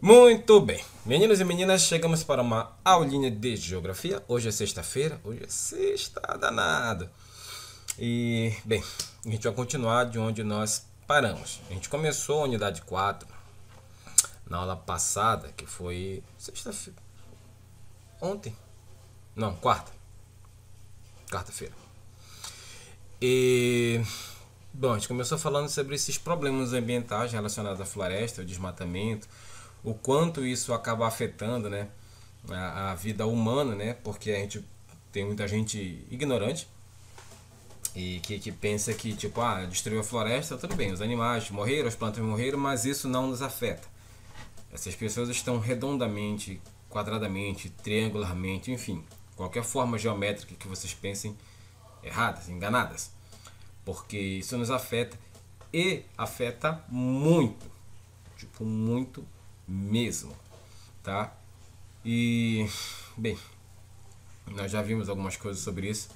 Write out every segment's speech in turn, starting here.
Muito bem, meninos e meninas, chegamos para uma aulinha de geografia. Hoje é sexta-feira, hoje é sexta danado. E, bem, a gente vai continuar de onde nós paramos. A gente começou a unidade 4 na aula passada, que foi sexta-feira. Ontem? Não, quarta-feira. E, bom, a gente começou falando sobre esses problemas ambientais relacionados à floresta, ao desmatamento, o quanto isso acaba afetando, né, a vida humana, né, porque a gente tem muita gente ignorante e que pensa que, tipo, destruiu a floresta, tudo bem, os animais morreram, as plantas morreram, mas isso não nos afeta. Essas pessoas estão redondamente, quadradamente, triangularmente, enfim, qualquer forma geométrica que vocês pensem erradas, enganadas, porque isso nos afeta e afeta muito, tipo, muito mesmo, tá? E, bem, nós já vimos algumas coisas sobre isso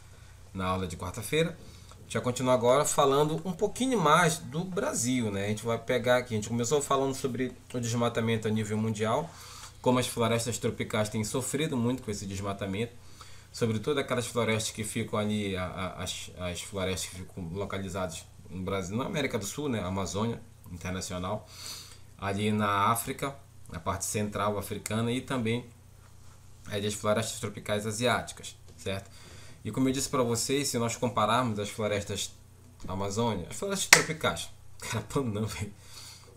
na aula de quarta-feira. Já continuo agora falando um pouquinho mais do Brasil, né? A gente vai pegar aqui, a gente começou falando sobre o desmatamento a nível mundial, como as florestas tropicais têm sofrido muito com esse desmatamento, sobretudo aquelas florestas que ficam ali, as florestas que ficam localizadas no Brasil, na América do Sul, né? Amazônia Internacional, ali na África, na parte central africana, e também as florestas tropicais asiáticas, certo? E como eu disse para vocês, se nós compararmos as florestas da Amazônia, as florestas tropicais, não,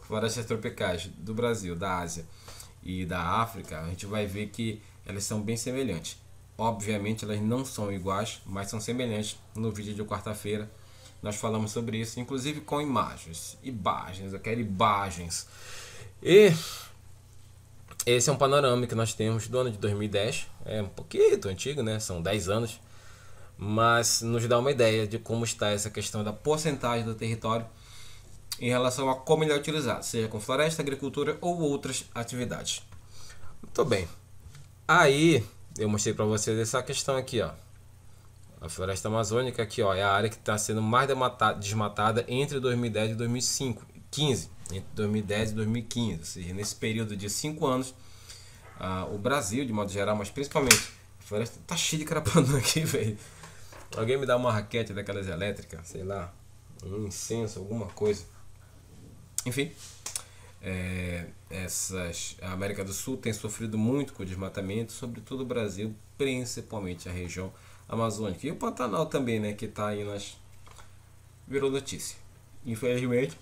florestas tropicais do Brasil, da Ásia e da África, a gente vai ver que elas são bem semelhantes. Obviamente elas não são iguais, mas são semelhantes. No vídeo de quarta-feira nós falamos sobre isso, inclusive com imagens, eu quero imagens. E esse é um panorama que nós temos do ano de 2010, é um pouquinho antigo, né? São 10 anos, mas nos dá uma ideia de como está essa questão da porcentagem do território em relação a como ele é utilizado, seja com floresta, agricultura ou outras atividades. Muito bem. Aí eu mostrei para vocês essa questão aqui, ó. A floresta amazônica aqui, ó, é a área que está sendo mais desmatada entre 2010 e 2015, entre 2010 e 2015, ou seja, nesse período de 5 anos, o Brasil, de modo geral, mas principalmente a floresta tá cheia de carapanã aqui, velho. Alguém me dá uma raquete daquelas elétricas, sei lá, um incenso, alguma coisa. Enfim, a América do Sul tem sofrido muito com o desmatamento, sobretudo o Brasil, principalmente a região amazônica. E o Pantanal também, né, que tá aí virou notícia. Infelizmente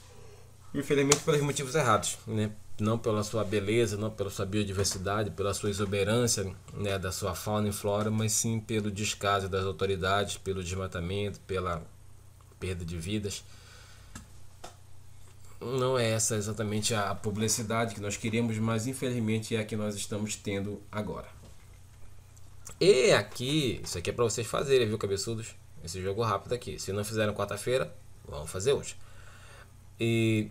pelos motivos errados, né? Não pela sua beleza, não pela sua biodiversidade, pela sua exuberância, né, da sua fauna e flora, mas sim pelo descaso das autoridades, pelo desmatamento, pela perda de vidas. Não é essa exatamente a publicidade que nós queríamos, mas infelizmente é a que nós estamos tendo agora. E aqui, isso aqui é para vocês fazerem, viu, cabeçudos? Esse jogo rápido aqui. Se não fizeram quarta-feira, vamos fazer hoje. E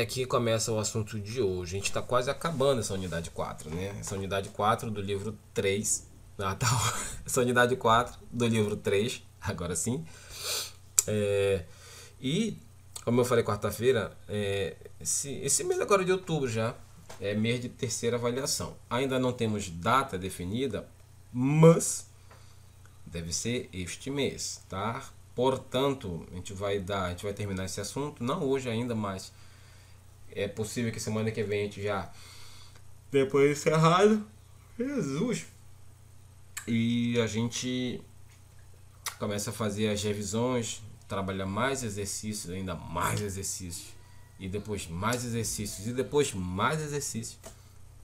aqui começa o assunto de hoje. A gente está quase acabando essa unidade 4, né? Essa unidade 4 do livro 3. Essa unidade 4 do livro 3, agora sim. E, como eu falei quarta-feira, esse mês agora de outubro já é mês de terceira avaliação. Ainda não temos data definida, mas deve ser este mês, tá? Portanto, a gente vai terminar esse assunto, não hoje ainda, mas é possível que semana que vem a gente já depois de encerrado, Jesus, e a gente começa a fazer as revisões, trabalhar mais exercícios, ainda mais exercícios, e depois mais exercícios, e depois mais exercícios,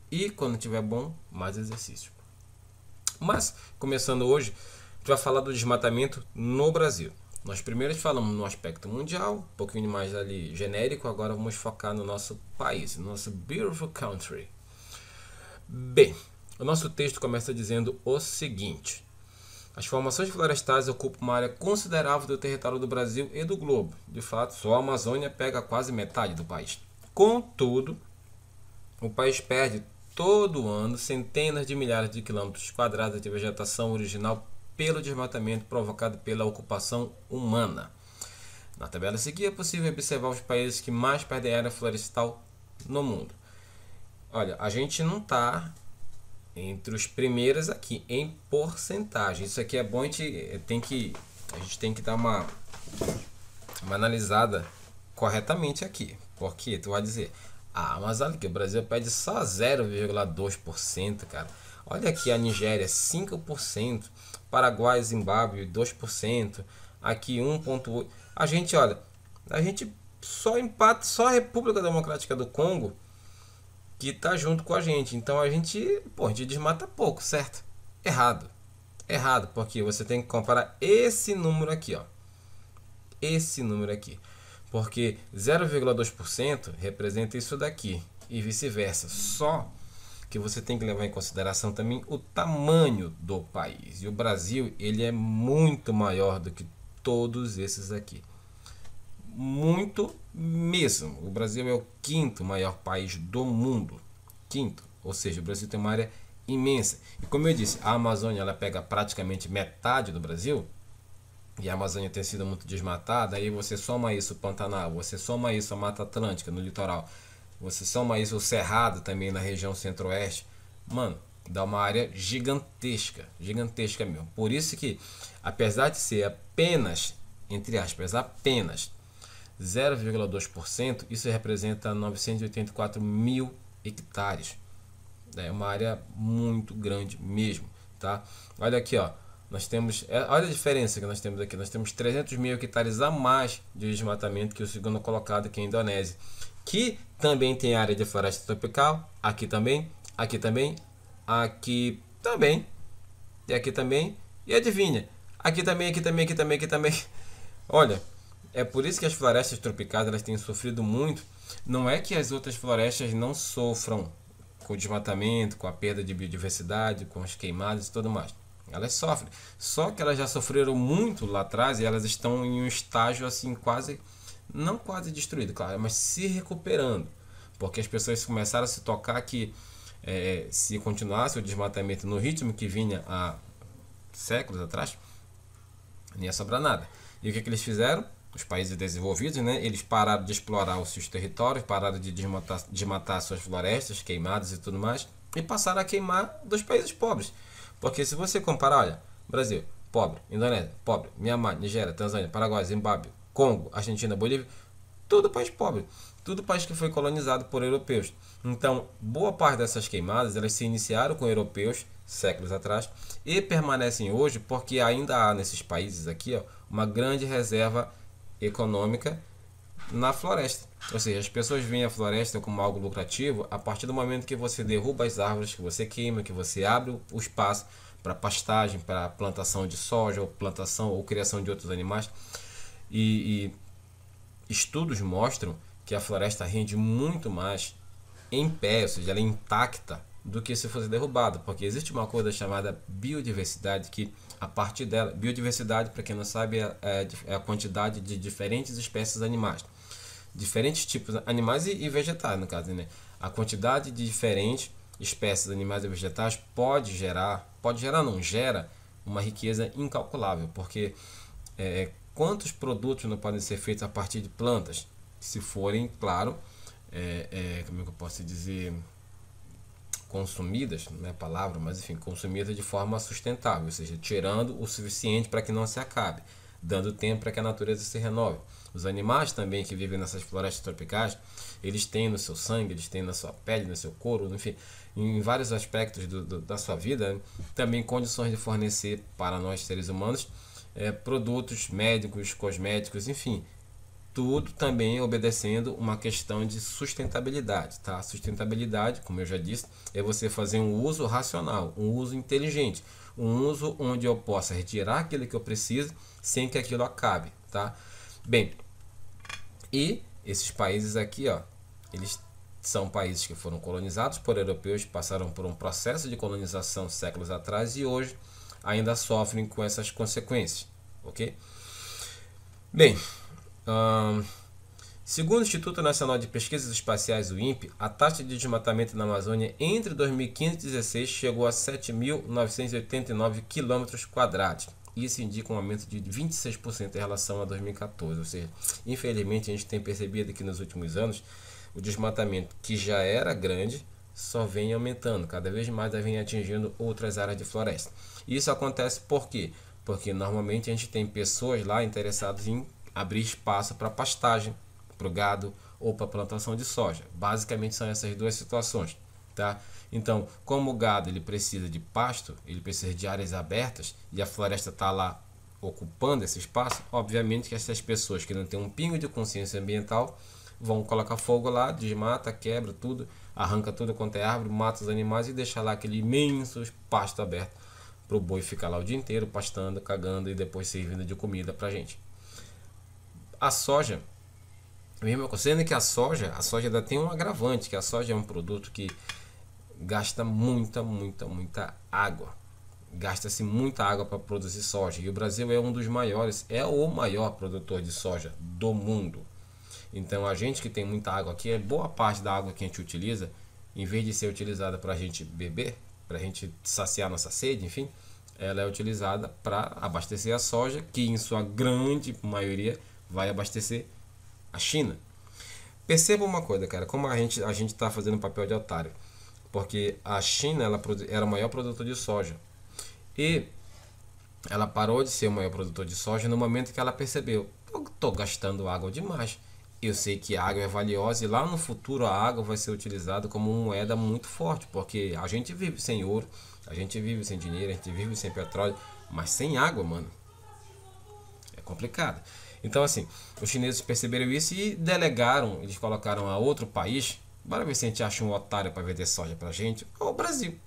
e quando tiver bom, mais exercícios. Mas, começando hoje, a gente vai falar do desmatamento no Brasil. Nós primeiro falamos no aspecto mundial, um pouquinho mais ali genérico, agora vamos focar no nosso país, no nosso beautiful country. Bem, o nosso texto começa dizendo o seguinte: as formações florestais ocupam uma área considerável do território do Brasil e do globo. De fato, só a Amazônia pega quase metade do país. Contudo, o país perde todo ano centenas de milhares de quilômetros quadrados de vegetação original pelo desmatamento provocado pela ocupação humana. Na tabela a seguir é possível observar os países que mais perdem área florestal no mundo. Olha, a gente não está entre os primeiros aqui em porcentagem. Isso aqui é bom, a gente tem que dar uma analisada corretamente aqui. Porque tu vai dizer, mas olha que o Brasil pede só 0,2%, cara. Olha aqui a Nigéria, 5%, Paraguai, Zimbábue, 2%, aqui 1,8%. A gente só empata, só a República Democrática do Congo que tá junto com a gente. Então a gente desmata pouco, certo? Errado. Errado, porque você tem que comparar esse número aqui, ó. Esse número aqui. Porque 0,2% representa isso daqui e vice-versa. Só que você tem que levar em consideração também o tamanho do país. E o Brasil, ele é muito maior do que todos esses aqui. Muito mesmo. O Brasil é o quinto maior país do mundo. Quinto. Ou seja, o Brasil tem uma área imensa. E como eu disse, a Amazônia ela pega praticamente metade do Brasil. E a Amazônia tem sido muito desmatada. Aí você soma isso o Pantanal, você soma isso a Mata Atlântica no litoral, você soma isso o Cerrado também na região centro-oeste. Mano, dá uma área gigantesca. Gigantesca mesmo. Por isso que, apesar de ser apenas, entre aspas, apenas 0,2%, isso representa 984 mil hectares. É uma área muito grande mesmo, tá? Olha aqui, ó. Nós temos, olha a diferença que nós temos aqui. Nós temos 300 mil hectares a mais de desmatamento que o segundo colocado, que é a Indonésia, que também tem área de floresta tropical. Aqui também, aqui também, aqui também, e aqui também. E adivinha? Aqui também, aqui também, aqui também, aqui também. Olha, é por isso que as florestas tropicais elas têm sofrido muito. Não é que as outras florestas não sofram com o desmatamento, com a perda de biodiversidade, com as queimadas e tudo mais. Elas sofrem. Só que elas já sofreram muito lá atrás e elas estão em um estágio assim quase, não quase destruído, claro, mas se recuperando. Porque as pessoas começaram a se tocar que se continuasse o desmatamento no ritmo que vinha há séculos atrás, não ia sobrar nada. E o que eles fizeram? Os países desenvolvidos, né? Eles pararam de explorar os seus territórios, pararam de desmatar suas florestas, queimadas e tudo mais, e passaram a queimar dos países pobres. Porque se você comparar, olha, Brasil, pobre, Indonésia, pobre, Mianmar, Nigéria, Tanzânia, Paraguai, Zimbábue, Congo, Argentina, Bolívia, tudo país pobre, tudo país que foi colonizado por europeus. Então, boa parte dessas queimadas, elas se iniciaram com europeus séculos atrás e permanecem hoje porque ainda há nesses países aqui, ó, uma grande reserva econômica na floresta. Ou seja, as pessoas veem a floresta como algo lucrativo a partir do momento que você derruba as árvores, que você queima, que você abre o espaço para pastagem, para plantação de soja, ou plantação ou criação de outros animais. E estudos mostram que a floresta rende muito mais em pé, ou seja, ela é intacta, do que se fosse derrubada, porque existe uma coisa chamada biodiversidade, que a partir dela, biodiversidade, para quem não sabe, é a quantidade de diferentes espécies animais, diferentes tipos de animais e vegetais, no caso, né? A quantidade de diferentes espécies animais e vegetais gera uma riqueza incalculável, porque quantos produtos não podem ser feitos a partir de plantas, se forem, claro, como é que eu posso dizer, consumidas, não é a palavra, mas enfim, consumidas de forma sustentável, ou seja, tirando o suficiente para que não se acabe, dando tempo para que a natureza se renove. Os animais também que vivem nessas florestas tropicais, eles têm no seu sangue, eles têm na sua pele, no seu couro, enfim, em vários aspectos da sua vida, né, também condições de fornecer para nós seres humanos produtos médicos, cosméticos, enfim, tudo também obedecendo uma questão de sustentabilidade, tá? Sustentabilidade, como eu já disse, é você fazer um uso racional, um uso inteligente, um uso onde eu possa retirar aquilo que eu preciso sem que aquilo acabe, tá? Bem, e esses países aqui, ó, eles são países que foram colonizados por europeus, passaram por um processo de colonização séculos atrás e hoje ainda sofrem com essas consequências, ok? Bem, segundo o Instituto Nacional de Pesquisas Espaciais, o INPE, a taxa de desmatamento na Amazônia entre 2015 e 2016 chegou a 7.989 km². Isso indica um aumento de 26% em relação a 2014. Ou seja, infelizmente a gente tem percebido que nos últimos anos o desmatamento, que já era grande, só vem aumentando, cada vez mais vem atingindo outras áreas de floresta. Isso acontece por quê? Porque normalmente a gente tem pessoas lá interessadas em abrir espaço para pastagem, para o gado ou para plantação de soja. Basicamente são essas duas situações, tá? Então, como o gado ele precisa de pasto, ele precisa de áreas abertas e a floresta está lá ocupando esse espaço, obviamente que essas pessoas que não têm um pingo de consciência ambiental vão colocar fogo lá, desmata, quebra tudo, arranca tudo quanto é árvore, mata os animais e deixa lá aquele imenso pasto aberto para o boi ficar lá o dia inteiro pastando, cagando e depois servindo de comida para gente. A soja, mesmo sendo que a soja ainda tem um agravante, que a soja é um produto que gasta muita água. Gasta-se muita água para produzir soja. E o Brasil é um dos maiores, é o maior produtor de soja do mundo. Então a gente que tem muita água aqui, boa parte da água que a gente utiliza, em vez de ser utilizada para a gente beber, para a gente saciar nossa sede, enfim, ela é utilizada para abastecer a soja, que em sua grande maioria vai abastecer a China. Perceba uma coisa, cara, como a gente está fazendo papel de otário. Porque a China ela era o maior produtor de soja. E ela parou de ser o maior produtor de soja no momento que ela percebeu: eu estou gastando água demais. Eu sei que a água é valiosa e lá no futuro a água vai ser utilizada como uma moeda muito forte. Porque a gente vive sem ouro, a gente vive sem dinheiro, a gente vive sem petróleo. Mas sem água, mano, é complicado. Então assim, os chineses perceberam isso e delegaram, eles colocaram a outro país. Bora ver se a gente acha um otário para vender soja pra gente. É o Brasil.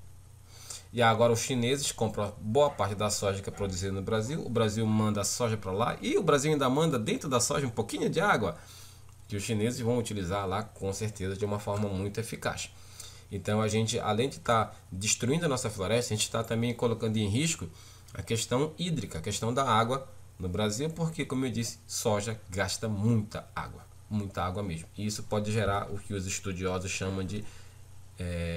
E agora os chineses compram boa parte da soja que é produzida no Brasil. O Brasil manda a soja para lá. E o Brasil ainda manda dentro da soja um pouquinho de água, que os chineses vão utilizar lá com certeza de uma forma muito eficaz. Então a gente, além de estar destruindo a nossa floresta, a gente está também colocando em risco a questão hídrica, a questão da água no Brasil. Porque, como eu disse, soja gasta muita água mesmo. E isso pode gerar o que os estudiosos chamam de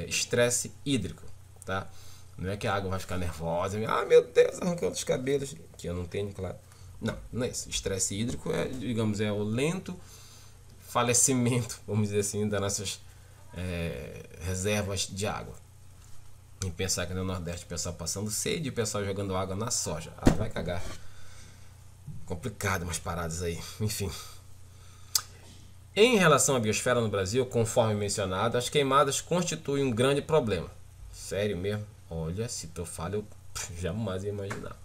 estresse hídrico, tá? Não é que a água vai ficar nervosa, meu Deus, arrancando os cabelos, que eu não tenho, claro. Não é isso. Estresse hídrico é, digamos, é o lento falecimento, vamos dizer assim, das nossas reservas de água. E pensar que no Nordeste o pessoal passando sede e o pessoal jogando água na soja. Vai cagar. Complicado umas paradas aí, enfim. Em relação à biosfera no Brasil, conforme mencionado, as queimadas constituem um grande problema. Sério mesmo? Olha, se tu fala, eu jamais ia imaginar.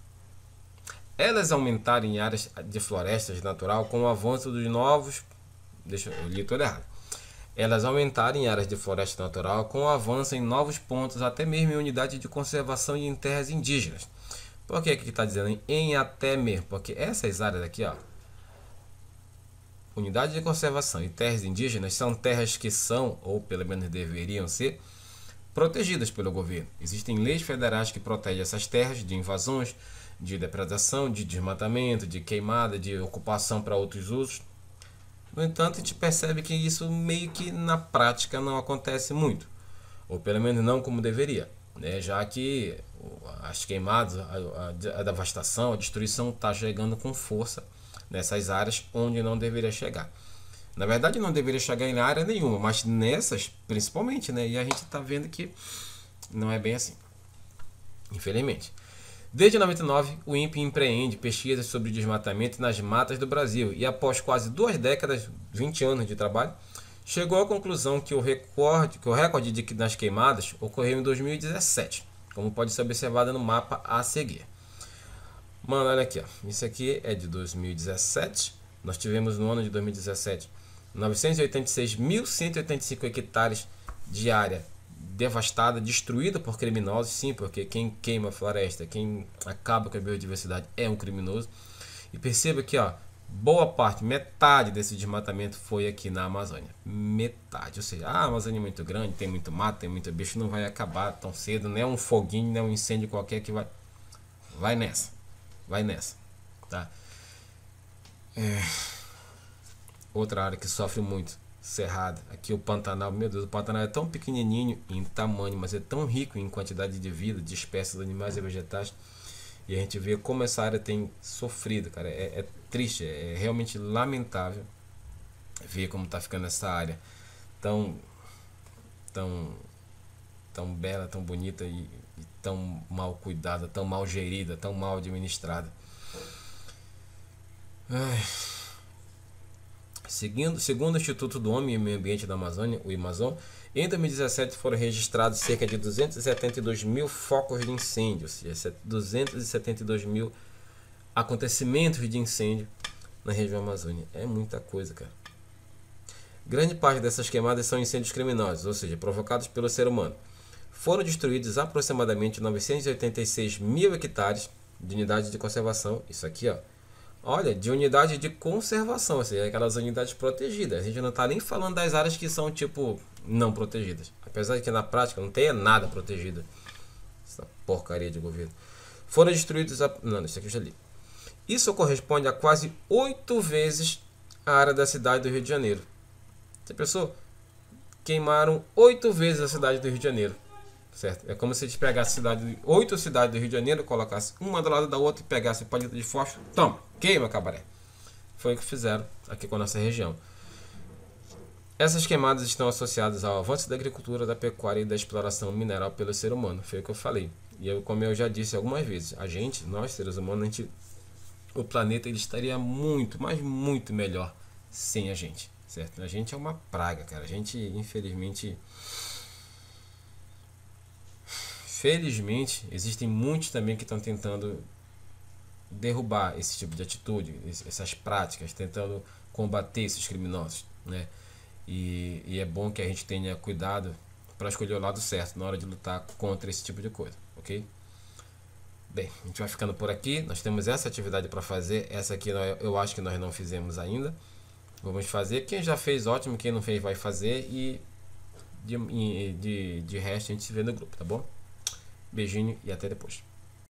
Elas aumentaram em áreas de florestas natural com o avanço dos novos... eu li tudo errado. Elas aumentaram em áreas de floresta natural com o avanço em novos pontos, até mesmo em unidades de conservação e em terras indígenas. Por que está dizendo em até mesmo? Porque essas áreas aqui, ó, unidade de conservação e terras indígenas são terras que são, ou pelo menos deveriam ser, protegidas pelo governo. Existem leis federais que protegem essas terras de invasões, de depredação, de desmatamento, de queimada, de ocupação para outros usos. No entanto, a gente percebe que isso meio que na prática não acontece muito, ou pelo menos não como deveria, né? Já que as queimadas, a devastação, a destruição está chegando com força nessas áreas onde não deveria chegar. Na verdade não deveria chegar em área nenhuma, mas nessas principalmente, né? E a gente está vendo que não é bem assim, infelizmente. Desde 99, o INPE empreende pesquisas sobre desmatamento nas matas do Brasil e após quase 2 décadas, 20 anos de trabalho, chegou à conclusão que o recorde das queimadas ocorreu em 2017, como pode ser observado no mapa a seguir. Mano, olha aqui, ó. Isso aqui é de 2017. Nós tivemos no ano de 2017 986.185 hectares de área devastada, destruída por criminosos. Sim, porque quem queima a floresta, quem acaba com a biodiversidade é um criminoso. E perceba que, ó, boa parte, metade desse desmatamento foi aqui na Amazônia. Metade, ou seja, a Amazônia é muito grande, tem muito mato, tem muito bicho, não vai acabar tão cedo, não é um foguinho, não é um incêndio qualquer que vai nessa. Vai nessa, tá? Outra área que sofre muito, Cerrado. Aqui o Pantanal, meu Deus, o Pantanal é tão pequenininho em tamanho, mas é tão rico em quantidade de vida, de espécies de animais e vegetais. E a gente vê como essa área tem sofrido, cara. É triste, é realmente lamentável ver como tá ficando essa área tão tão bela, tão bonita e tão mal cuidada, tão mal gerida, tão mal administrada. Ai. Segundo o Instituto do Homem e Meio Ambiente da Amazônia, o Amazon, em 2017 foram registrados cerca de 272 mil focos de incêndio, ou seja, 272 mil acontecimentos de incêndio na região Amazônia. É muita coisa, cara. Grande parte dessas queimadas são incêndios criminosos, ou seja, provocados pelo ser humano. Foram destruídos aproximadamente 986 mil hectares de unidades de conservação. Isso aqui, ó. Olha, de unidade de conservação, ou seja, aquelas unidades protegidas. A gente não está nem falando das áreas que são, tipo, não protegidas. Apesar de que na prática não tenha nada protegido. Essa porcaria de governo. Foram destruídos... Não, isso aqui eu já li. Isso corresponde a quase 8 vezes a área da cidade do Rio de Janeiro. Você pensou? Queimaram 8 vezes a cidade do Rio de Janeiro. Certo? É como se a gente pegasse 8 cidades do Rio de Janeiro, colocasse uma do lado da outra e pegasse palito de fósforo. Toma, queima, cabaré. Foi o que fizeram aqui com a nossa região. Essas queimadas estão associadas ao avanço da agricultura, da pecuária e da exploração mineral pelo ser humano. Foi o que eu falei. E como eu já disse algumas vezes, nós seres humanos, o planeta ele estaria muito, mas muito melhor sem a gente. Certo? A gente é uma praga, cara. A gente, infelizmente... Felizmente, existem muitos também que estão tentando derrubar esse tipo de atitude, essas práticas, tentando combater esses criminosos, né? E é bom que a gente tenha cuidado para escolher o lado certo na hora de lutar contra esse tipo de coisa, ok? Bem, a gente vai ficando por aqui. Nós temos essa atividade para fazer. Essa aqui eu acho que nós não fizemos ainda. Vamos fazer. Quem já fez, ótimo. Quem não fez, vai fazer. E de resto, a gente se vê no grupo, tá bom? Beijinho e até depois.